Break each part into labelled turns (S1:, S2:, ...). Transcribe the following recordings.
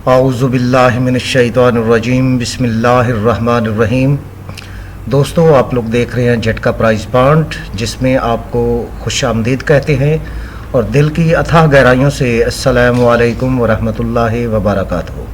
S1: आऊज़ुबिल्लाहि मिनश्शैतानिर्रजीम बिस्मिल्लाहिर्रहमानिर्रहीम। दोस्तों, आप लोग देख रहे हैं झटका प्राइस पॉइंट, जिसमें आपको खुश आमदीद कहते हैं और दिल की अथाह गहराइयों से अस्सलामु अलैकुम वरहमतुल्लाहि वबरकातुहू।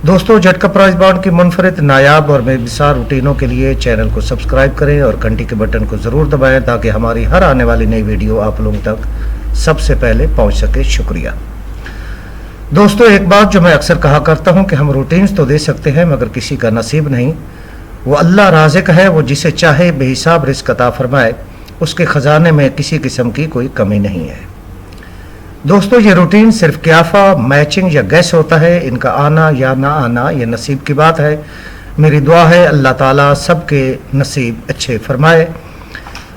S1: दोस्तों, झटका प्राइस पॉइंट की मुनफरिद नायाब और बेमिसाल रूटीनों के लिए चैनल को सब्सक्राइब करें और घंटी के बटन को ज़रूर दबाएं ताकि हमारी हर आने वाली नई वीडियो आप लोगों तक सबसे पहले पहुंच सके। शुक्रिया। दोस्तों, एक बात जो मैं अक्सर कहा करता हूं कि हम रूटीन्स तो दे सकते हैं मगर किसी का नसीब नहीं। वो अल्लाह राज़िक है, वो जिसे चाहे बेहिसाब रिज़्क़ अता फरमाए, उसके ख़जाने में किसी किस्म की कोई कमी नहीं है। दोस्तों, ये रूटीन सिर्फ क्याफा, मैचिंग या गैस होता है। इनका आना या ना आना ये नसीब की बात है। मेरी दुआ है अल्लाह ताला सबके नसीब अच्छे फरमाए।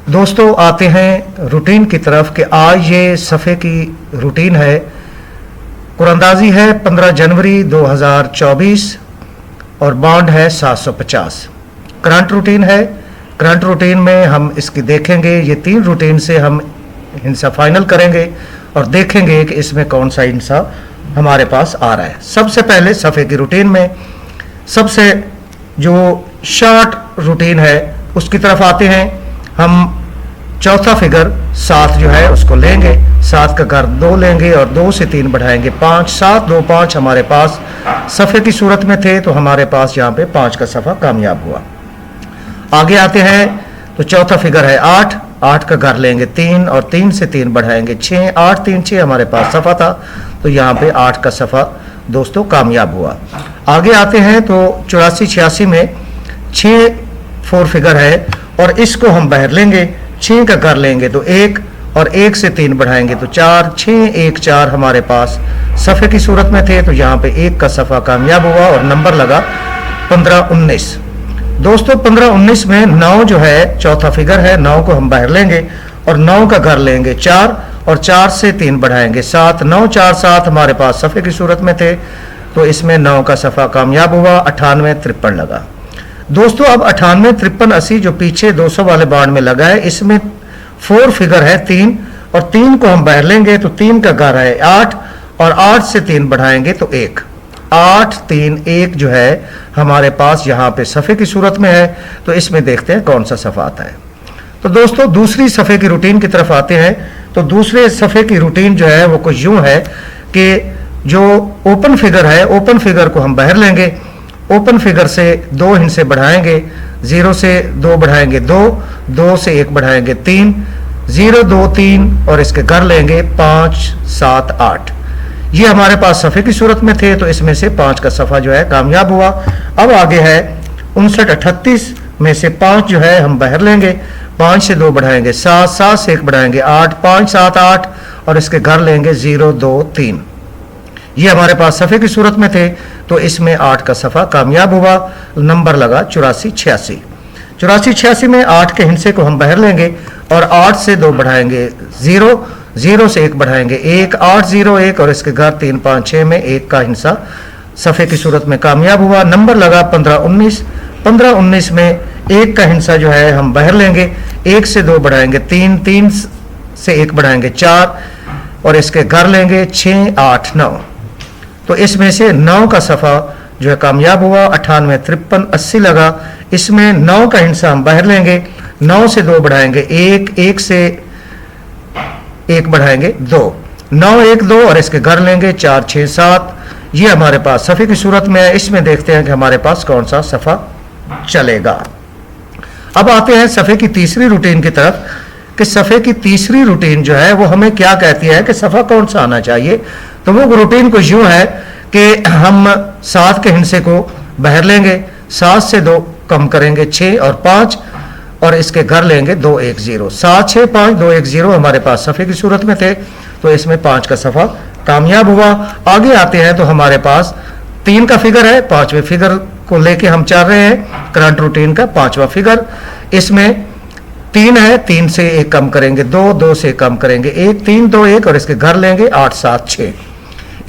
S1: दोस्तों, आते हैं रूटीन की तरफ कि आज ये सफ़े की रूटीन है। कुरानदाजी है 15 जनवरी 2024 और बॉन्ड है 750। करंट रूटीन है। करंट रूटीन में हम इसकी देखेंगे, ये 3 रूटीन से हम हिंसा फाइनल करेंगे और देखेंगे कि इसमें कौन सा हिंसा हमारे पास आ रहा है। सबसे पहले सफ़े की रूटीन में सबसे जो शॉर्ट रूटीन है उसकी तरफ आते हैं। हम चौथा फिगर 7 जो है उसको लेंगे, 7 का घर 2 लेंगे और 2 से 3 बढ़ाएंगे 5। 7 2 5 हमारे पास सफ़े की सूरत में थे, तो हमारे पास यहाँ पे 5 का सफ़ा कामयाब हुआ। आगे आते हैं तो चौथा फिगर है 8। 8 का घर लेंगे 3 और 3 से 3 बढ़ाएंगे 6। 8 3 6 हमारे पास सफ़ा था, तो यहाँ पे 8 का सफ़ा दोस्तों कामयाब हुआ। आगे आते हैं तो 84 86 में 6 4 फिगर है और इसको हम बाहर लेंगे। 6 का घर लेंगे तो 1 और 1 से 3 बढ़ाएंगे तो 4। 6 1 4 हमारे पास सफ़े की सूरत में थे, तो यहाँ पे 1 का सफ़ा कामयाब हुआ और नंबर लगा 15 19। दोस्तों, 15 19 में 9 जो है चौथा फिगर है, 9 को हम बाहर लेंगे और 9 का घर लेंगे 4 और 4 से 3 बढ़ाएंगे 7। 9 4 7 हमारे पास सफ़े की सूरत में थे, तो इसमें 9 का सफ़ा कामयाब हुआ। 98 53 लगा। दोस्तों, अब 98 53 80 जो पीछे 200 वाले बॉन्ड में लगा है, इसमें 4 फिगर है 3 और 3 को हम बाहर लेंगे तो 3 का घर है 8 और 8 से 3 बढ़ाएंगे तो 1। 8 3 1 जो है हमारे पास यहाँ पे सफ़े की सूरत में है, तो इसमें देखते हैं कौन सा सफ़ा आता है। तो दोस्तों, दूसरी सफ़े की रूटीन की तरफ आते हैं। तो दूसरे सफ़े की रूटीन जो है वो कुछ यूँ है कि जो ओपन फिगर है, ओपन फिगर को हम बाहर लेंगे। ओपन फिगर से 2 हिस्से बढ़ाएंगे, 0 से 2 बढ़ाएंगे 2, 2 से 1 बढ़ाएंगे 3, 0 2 3 और इसके घर लेंगे 5 7 8। ये हमारे पास सफ़े की सूरत में थे, तो इसमें से 5 का सफ़ा जो है कामयाब हुआ। अब आगे है 59 38 में से 5 जो है हम बाहर लेंगे। 5 से 2 बढ़ाएंगे 7, 7 से 1 बढ़ाएंगे 8, 5 7 8 और इसके घर लेंगे 0 2 3। ये हमारे पास सफ़े की सूरत में थे, तो इसमें 8 का सफ़ा कामयाब हुआ। नंबर लगा 84 86। 84 86 में 8 के हिस्से को हम बाहर लेंगे और 8 से 2 बढ़ाएंगे 0, 0 से 1 बढ़ाएंगे 1, 8 0 1 और इसके घर 3 5 6 में 1 का हिस्सा सफ़े की सूरत में कामयाब हुआ। नंबर लगा 15 19। 15 19 में 1 का हिस्सा जो है हम बाहर लेंगे, 1 से 2 बढ़ाएंगे 3, 3 से 1 बढ़ाएंगे 4 और इसके घर लेंगे 6 8 9। तो इसमें से 9 का सफ़ा जो है कामयाब हुआ। 98 53 80 लगा। इसमें 9 का हिस्सा हम बाहर लेंगे, 9 से 2 बढ़ाएंगे 1, 1 से 1 बढ़ाएंगे 2, 9 1 2 और इसके घर लेंगे 4 6 7। ये हमारे पास सफ़े की सूरत में है। इसमें देखते हैं कि हमारे पास कौन सा सफ़ा चलेगा। अब आते हैं सफ़े की तीसरी रूटीन की तरफ कि सफ़े की तीसरी रूटीन जो है वो हमें क्या कहती है कि सफ़ा कौन सा आना चाहिए। तो वो रूटीन कुछ यूँ है कि हम 7 के हिस्से को बाहर लेंगे, 7 से 2 कम करेंगे 6 और 5 और इसके घर लेंगे 2 1 0। 7 6 5 2 1 0 हमारे पास सफ़े की सूरत में थे, तो इसमें 5 का सफ़ा कामयाब हुआ। आगे आते हैं तो हमारे पास 3 का फिगर है, 5वें फिगर को लेके हम चल रहे हैं। करंट रूटीन का 5वां फिगर, इसमें 3 है, 3 से 1 कम करेंगे 2, 2 से कम करेंगे 1, 3 2 1 और इसके घर लेंगे 8 7 6।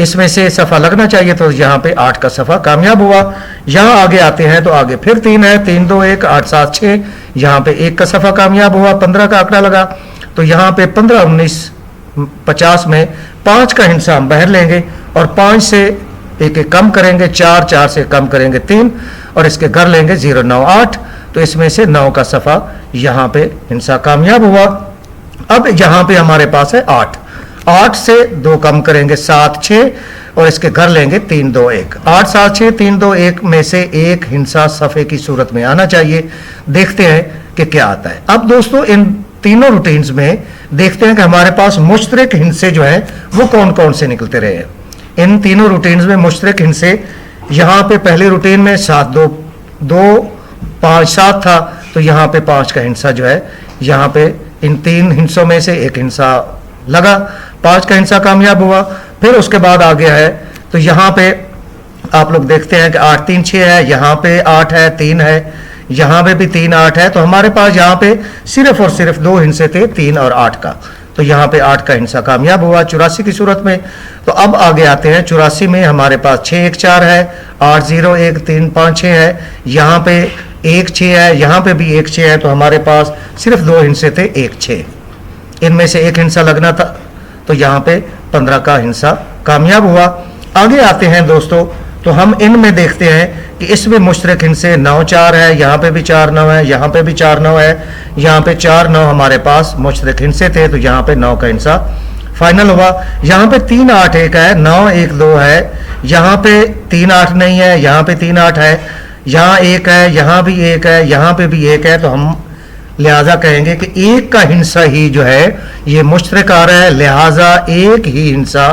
S1: इसमें से सफ़ा लगना चाहिए, तो यहाँ पे 8 का सफ़ा कामयाब हुआ। यहाँ आगे आते हैं तो आगे फिर 3 है, 3 2 1 8 7 6, यहाँ पे 1 का सफ़ा कामयाब हुआ। 15 का आंकड़ा लगा, तो यहाँ पे 15 19 50 में 5 का हिस्सा हम बाहर लेंगे और 5 से एक एक कम करेंगे 4, 4 से कम करेंगे 3 और इसके घर लेंगे 0, 9, 8। तो इसमें से 9 का सफ़ा यहाँ पे हिंसा कामयाब हुआ। अब यहाँ पे हमारे पास है 8, 8 से 2 कम करेंगे 7, 6 और इसके घर लेंगे 3, 2, 1। 8, 7, 6, 3, 2, 1 में से एक हिंसा सफ़े की सूरत में आना चाहिए। देखते हैं कि क्या आता है। अब दोस्तों इन तीनों रूटीन्स में देखते हैं कि हमारे पास मुश्तरक हिंसे जो है वो कौन कौन से निकलते रहे हैं। इन तीनों रूटीन्स में मुश्तरक हिंसे, यहाँ पे पहले रूटीन में 7, 2, 2, 5, 7 था, तो यहाँ पे 5 का हिंसा जो है यहाँ पे इन 3 हिंसों में से एक हिंसा लगा, 5 का हिंसा कामयाब हुआ। फिर उसके बाद आ गया है, तो यहाँ पे आप लोग देखते हैं कि 8, 3, 6 है, यहाँ पे 8 है, 3 है, यहाँ पे भी 3, 8 है। तो हमारे पास यहाँ पे सिर्फ और सिर्फ 2 हिंसे थे, 3 और 8 का। तो यहाँ पे 8 का हिंसा कामयाब हुआ 84 की सूरत में। तो अब आगे आते हैं 84 में हमारे पास 6, 1, 4 है, 8, 0, 1, 3, 5, 6 है, यहाँ पे 1, 6 है, यहाँ पे भी 1, 6 है। तो हमारे पास सिर्फ 2 हिंसे थे, 1, 6, इनमें से एक हिंसा लगना था। तो यहाँ पे 15 का हिंसा कामयाब हुआ। आगे आते हैं दोस्तों, तो हम इनमें देखते हैं कि इसमें मुश्तरक हिंसे 9, 4 है, यहाँ पे भी 4, 9 है, यहाँ पे भी 4, 9 है, यहाँ पे 4, 9 हमारे पास मुश्तरक हिंसे थे। तो यहाँ पे 9 का हिंसा फाइनल हुआ। यहाँ पे 3, 8, 1 है, 9, 1, 2 है, यहाँ पे 3, 8 नहीं है, यहाँ पे 3, 8 है, यहाँ 1 है, यहाँ भी 1 है, यहाँ पे भी 1 है। तो हम लिहाजा कहेंगे कि एक का हिंसा ही जो है ये मुश्तरक आ रहा है, लिहाजा एक ही हिंसा,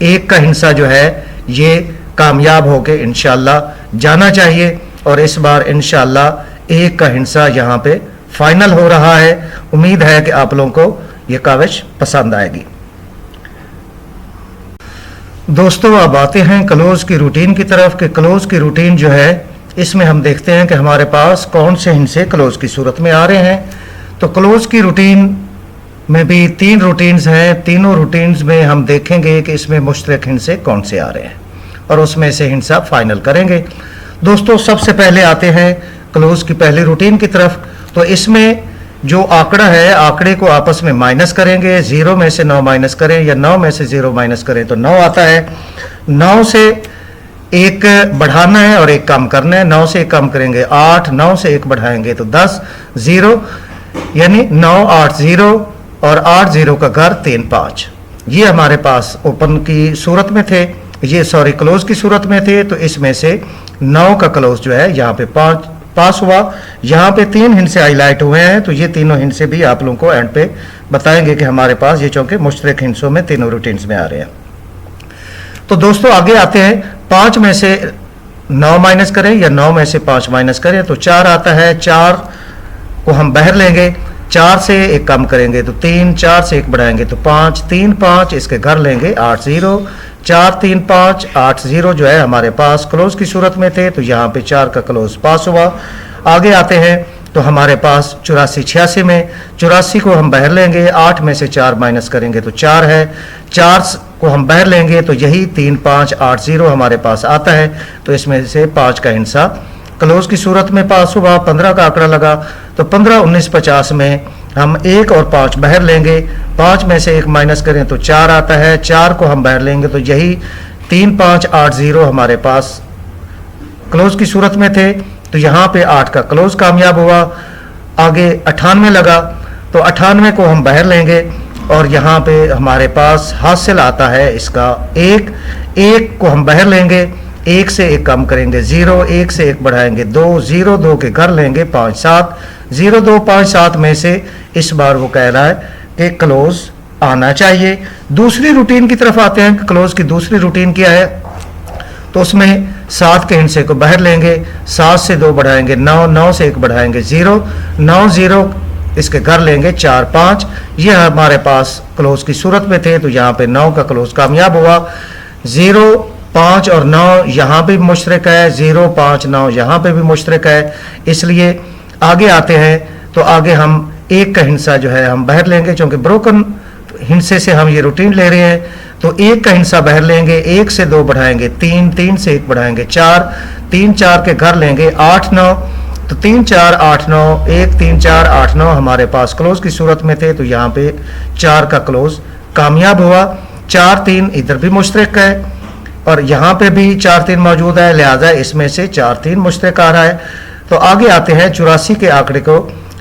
S1: एक का हिंसा जो है ये कामयाब होके इंशाअल्लाह जाना चाहिए। और इस बार इंशाअल्लाह एक का हिंसा यहाँ पे फाइनल हो रहा है। उम्मीद है कि आप लोगों को ये काविश पसंद आएगी। दोस्तों अब आते हैं क्लोज की रूटीन की तरफ कि क्लोज की रूटीन जो है इसमें हम देखते हैं कि हमारे पास कौन से हिंसे क्लोज की सूरत में आ रहे हैं। तो क्लोज की रूटीन में भी 3 रूटीन्स हैं, तीनों रूटीन्स में हम देखेंगे कि इसमें मुश्तरक हिंसे कौन से आ रहे हैं और उसमें से हिंसा फाइनल करेंगे। दोस्तों सबसे पहले आते हैं क्लोज की पहली रूटीन की तरफ। तो इसमें जो आंकड़ा है, आंकड़े को आपस में माइनस करेंगे, 0 में से 9 माइनस करें या 9 में से 0 माइनस करें तो 9 आता है। 9 से 1 बढ़ाना है और 1 कम करना है, 9 से 1 कम करेंगे 8, 9 से 1 बढ़ाएंगे तो 10, 0 यानी 9, 8, 0 और 8, 0 का घर 3, 5। ये हमारे पास ओपन की सूरत में थे, ये सॉरी क्लोज की सूरत में थे। तो इसमें से 9 का क्लोज जो है यहाँ पे पास हुआ। यहाँ पे 3 हिंसे हाईलाइट हुए हैं, तो ये तीनों हिंसे भी आप लोगों को एंड पे बताएंगे कि हमारे पास ये चूंकि मुश्तरक हिंसों में तीनों रूटीन्स में आ रहे हैं। तो दोस्तों आगे आते हैं, 5 में से 9 माइनस करें या 9 में से 5 माइनस करें तो 4 आता है। 4 को हम बाहर लेंगे, 4 से 1 कम करेंगे तो 3, 4 से 1 बढ़ाएंगे तो 5, 3, 5 इसके घर लेंगे 8, 0, 4, 3, 5, 8, 0 जो है हमारे पास क्लोज की सूरत में थे। तो यहाँ पे 4 का क्लोज पास हुआ। आगे आते हैं तो हमारे पास 84, 86 में 84 को हम बाहर लेंगे, 8 में से 4 माइनस करेंगे तो 4 है, 4 को हम बाहर लेंगे तो यही 3, 5, 8, 0 हमारे पास आता है। तो इसमें से 5 का हिंसा क्लोज की सूरत में पास हुआ। 15 का आंकड़ा लगा तो 15, 19, 50 में हम 1 और 5 बाहर लेंगे, 5 में से 1 माइनस करें तो 4 आता है, 4 को हम बाहर लेंगे तो यही 3, 5, 8, 0 हमारे पास क्लोज की सूरत में थे। तो यहाँ पे 8 का क्लोज कामयाब हुआ। आगे 98 लगा तो 98 को हम बाहर लेंगे और यहाँ पे हमारे पास हासिल आता है इसका 1 को हम बाहर लेंगे, 1 से 1 कम करेंगे 0, 1 से 1 बढ़ाएंगे 2, 0, 2 के घर लेंगे 5, 7, 0, 2, 5, 7 में से इस बार वो कह रहा है कि क्लोज आना चाहिए। दूसरी रूटीन की तरफ आते हैं, क्लोज की दूसरी रूटीन क्या है। तो उसमें 7 के हिंसे को बाहर लेंगे, 7 से 2 बढ़ाएंगे 9, 9 से 1 बढ़ाएंगे 0, 9, 0 इसके घर लेंगे 4, 5। ये हमारे पास क्लोज की सूरत में थे। तो यहाँ पे 9 का क्लोज कामयाब हुआ। 0, 5 और 9 यहाँ पे भी मुश्तरक है, 0, 5, 9 यहाँ पे भी मुश्तरक है। इसलिए आगे आते हैं तो आगे हम 1 का हिंसा जो है हम बाहर लेंगे, क्योंकि ब्रोकन हिंसे से हम ये रूटीन ले रहे हैं। तो 1 का हिंसा बाहर लेंगे, 1 से 2 बढ़ाएंगे 3, 3 से 1 बढ़ाएंगे 4, 3, 4 के घर लेंगे 8, 9। तो 3, 4, 8, 9, 1, 3, 4, 8, 9 हमारे पास क्लोज की सूरत में थे। तो यहाँ पे 4 का क्लोज कामयाब हुआ। 4, 3 इधर भी मुश्तरक है, और यहाँ पे भी 4 3 मौजूद है, लिहाजा इसमें से 4 3 मुश्तरक आ रहा है। तो आगे आते हैं 84 के आंकड़े को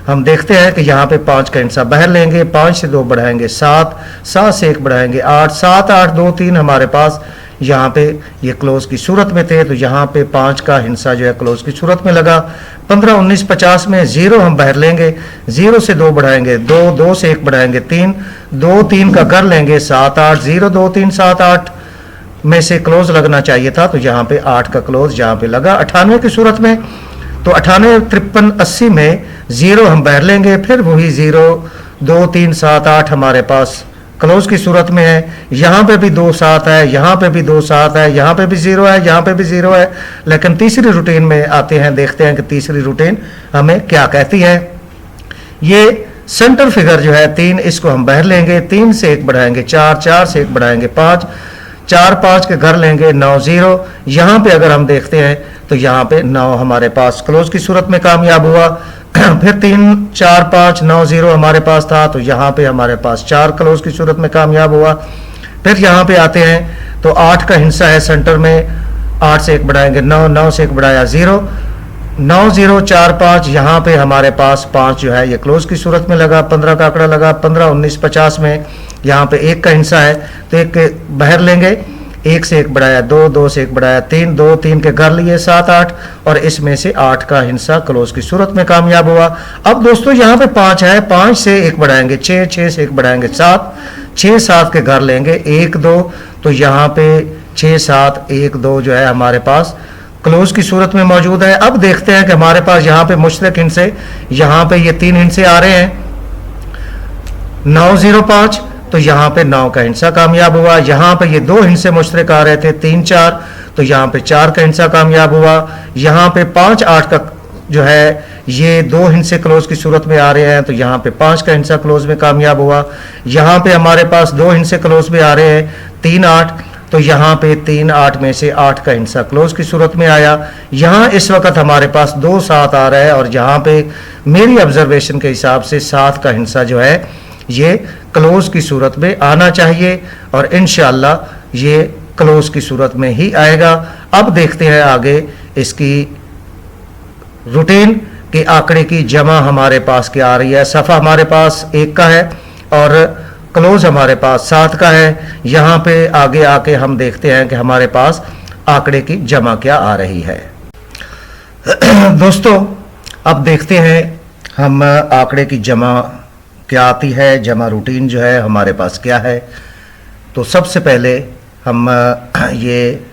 S1: हम देखते हैं कि यहाँ पे 5 का हिस्सा बाहर लेंगे, 5 से 2 बढ़ाएंगे 7, 7 से 1 बढ़ाएंगे 8, 7 8 2 3 हमारे पास यहाँ पे ये क्लोज की सूरत में थे, तो यहाँ पे 5 का हिस्सा जो है क्लोज की सूरत में लगा। 15 19 50 में 0 हम बाहर लेंगे, 0 से 2 बढ़ाएंगे 2, 2 से 1 बढ़ाएंगे 3, 2 3 का कर लेंगे 7 8, 0 2 3 7 8 में से क्लोज लगना चाहिए था, तो यहाँ पे 8 का क्लोज यहाँ पे लगा। 98 की सूरत में तो 98 53 80 में 0 हम बाहर लेंगे, फिर वही 0 2 3 7 8 हमारे पास क्लोज की सूरत में है। यहाँ पे भी 2 7 है, यहाँ पे भी 2 7 है, यहाँ पे भी 0 है, यहाँ पे भी 0 है। लेकिन तीसरी रूटीन में आते हैं, देखते हैं कि तीसरी रूटीन हमें क्या कहती है। ये सेंटर फिगर जो है 3, इसको हम बाहर लेंगे, 3 से 1 बढ़ाएंगे 4, 4 से 1 बढ़ाएंगे 5, 4 5 के घर लेंगे 9 0। यहाँ पे अगर हम देखते हैं तो यहाँ पे 9 हमारे पास क्लोज की सूरत में कामयाब हुआ। फिर 3 4 5 9 0 हमारे पास था, तो यहाँ पे हमारे पास 4 क्लोज की सूरत में कामयाब हुआ। फिर यहाँ पे आते हैं तो 8 का हिस्सा है सेंटर में, 8 से 1 बढ़ाएंगे 9, 9 से 1 बढ़ाया 0, 9 0 4 5, यहाँ पे हमारे पास 5 जो है ये क्लोज की सूरत में लगा। 15 का आंकड़ा लगा। 15 19 50 में यहाँ पे 1 का हिस्सा है, तो 1 के बाहर लेंगे, 1 से 1 बढ़ाया 2, 2 से 1 बढ़ाया 3, 2 3 के घर लिए 7 8, और इसमें से 8 का हिस्सा क्लोज की सूरत में कामयाब हुआ। अब दोस्तों यहाँ पे 5 है, 5 से 1 बढ़ाएंगे 6, 6 से 1 बढ़ाएंगे 7, 6 7 के घर लेंगे 1 2, तो यहाँ पे 6 7 1 2 जो है हमारे पास क्लोज की सूरत में मौजूद है। अब देखते हैं कि हमारे पास यहाँ पे मुश्तरक हिस्से, यहाँ पे ये 3 हिस्से आ रहे हैं 9 0 5, तो यहाँ पे 9 का हिस्सा कामयाब हुआ। यहाँ पे ये 2 हिस्से मुश्तरक आ रहे थे 3 4, तो यहाँ पे 4 का हिस्सा कामयाब हुआ। यहाँ पे 5 8 का जो है ये 2 हिस्से क्लोज की सूरत में आ रहे हैं, तो यहाँ पे 5 का हिस्सा क्लोज में कामयाब हुआ। यहाँ पे हमारे पास 2 हिस्से क्लोज में आ रहे हैं 3 8, तो यहाँ पे 3 8 में से 8 का हिस्सा क्लोज की सूरत में आया। यहाँ इस वक्त हमारे पास 2 7 आ रहा है, और यहाँ पे मेरी ऑब्जर्वेशन के हिसाब से 7 का हिस्सा जो है ये क्लोज की सूरत में आना चाहिए, और इंशाअल्लाह ये क्लोज की सूरत में ही आएगा। अब देखते हैं आगे इसकी रूटीन के आंकड़े की जमा हमारे पास क्या आ रही है। सफ़ा हमारे पास 1 का है और क्लोज हमारे पास 7 का है। यहाँ पे आगे आके हम देखते हैं कि हमारे पास आंकड़े की जमा क्या आ रही है। दोस्तों अब देखते हैं हम आंकड़े की जमा क्या आती है, जमा रूटीन जो है हमारे पास क्या है। तो सबसे पहले हम ये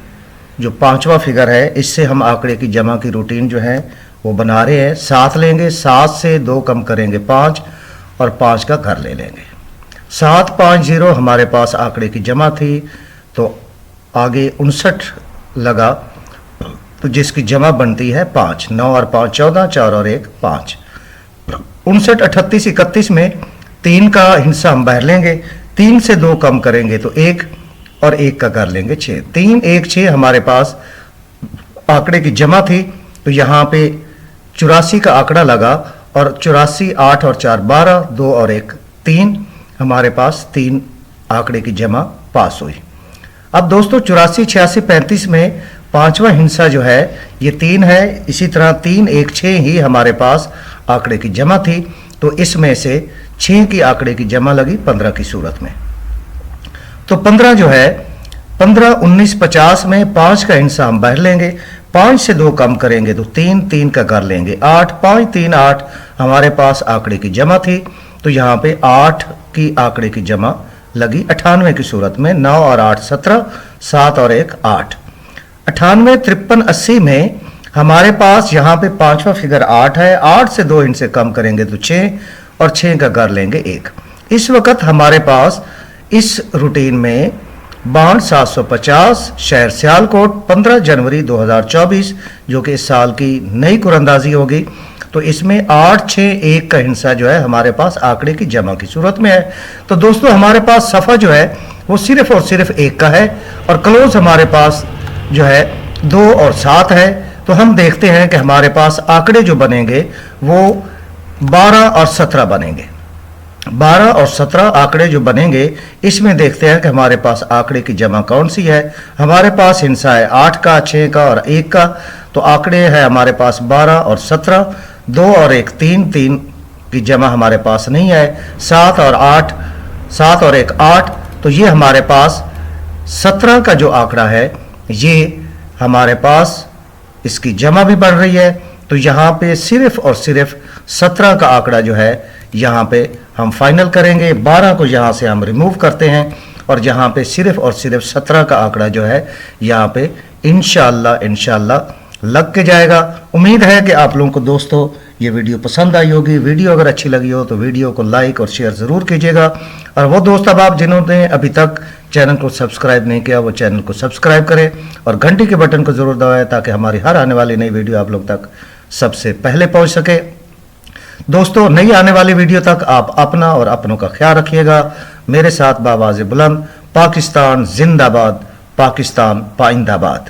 S1: जो 5वां फिगर है, इससे हम आंकड़े की जमा की रूटीन जो है वो बना रहे हैं। 7 लेंगे, 7 से 2 कम करेंगे 5, और 5 का घर ले लेंगे। 7 5 0 हमारे पास आंकड़े की जमा थी, तो आगे 59 लगा, तो जिसकी जमा बनती है 5। 9 और 5 14, 4 और 1 5। 59 38 31 में 3 का हिस्सा हम बाहर लेंगे, 3 से 2 कम करेंगे तो 1, और 1 का कर लेंगे 6। 3 1 6 हमारे पास आंकड़े की जमा थी, तो यहाँ पे 84 का आंकड़ा लगा, और 84 8 और 4 12, 2 और 1 3, हमारे पास 3 आंकड़े की जमा पास हुई। अब दोस्तों 84 86 35 में 5वां हिस्सा जो है ये 3 है। इसी तरह 3 1 6 ही हमारे पास आंकड़े की जमा थी, तो इसमें से 6 की आंकड़े की जमा लगी 15 की सूरत में। तो 15 जो है 15 19 50 में 5 का हिस्सा हम बाहर लेंगे, 5 से 2 कम करेंगे तो 3 3 का कर लेंगे 8 5 3 8 हमारे पास आंकड़े की जमा थी, तो यहाँ पे 8 की आंकड़े की जमा लगी 98 की सूरत में। 9 और 8 17, 7 और 1 8। 98 53 80 में हमारे पास यहाँ पे 5वां फिगर 8 है। 8 से 2 हिस्से कम करेंगे तो 6, और 6 का कर लेंगे 1। इस वक्त हमारे पास इस रूटीन में बांड 750 शहर सियालकोट 15 जनवरी 2024 जो कि इस साल की नई कुरंदाजी होगी, तो इसमें 8 6 1 का हिस्सा जो है हमारे पास आंकड़े की जमा की सूरत में है। तो दोस्तों हमारे पास सफ़ा जो है वो सिर्फ और सिर्फ 1 का है, और क्लोज हमारे पास जो है 2 और 7 है। तो हम देखते हैं कि हमारे पास आंकड़े जो बनेंगे वो 12 और 17 बनेंगे। 12 और 17 आंकड़े जो बनेंगे, इसमें देखते हैं कि हमारे पास आंकड़े की जमा कौन सी है। हमारे पास हिस्सा है 8 का, 6 का और 1 का। तो आंकड़े है हमारे पास 12 और 17। 2 और 1 3, 3 की जमा हमारे पास नहीं है। 7 और 8, 7 और 1 8। तो ये हमारे पास 17 का जो आंकड़ा है, ये हमारे पास इसकी जमा भी बढ़ रही है। तो यहाँ पे सिर्फ और सिर्फ 17 का आंकड़ा जो है यहाँ पे हम फाइनल करेंगे। 12 को यहाँ से हम रिमूव करते हैं और यहाँ पे सिर्फ और सिर्फ 17 का आंकड़ा जो है यहाँ पे इंशाल्लाह लग के जाएगा। उम्मीद है कि आप लोगों को दोस्तों ये वीडियो पसंद आई होगी। वीडियो अगर अच्छी लगी हो तो वीडियो को लाइक और शेयर ज़रूर कीजिएगा। और वो दोस्त अब आप जिन्होंने अभी तक चैनल को सब्सक्राइब नहीं किया, वो चैनल को सब्सक्राइब करें और घंटी के बटन को ज़रूर दबाएं ताकि हमारी हर आने वाली नई वीडियो आप लोग तक सबसे पहले पहुंच सके। दोस्तों, नई आने वाली वीडियो तक आप अपना और अपनों का ख्याल रखिएगा। मेरे साथ बावाज़ बुलंद, पाकिस्तान जिंदाबाद, पाकिस्तान पाइंदाबाद।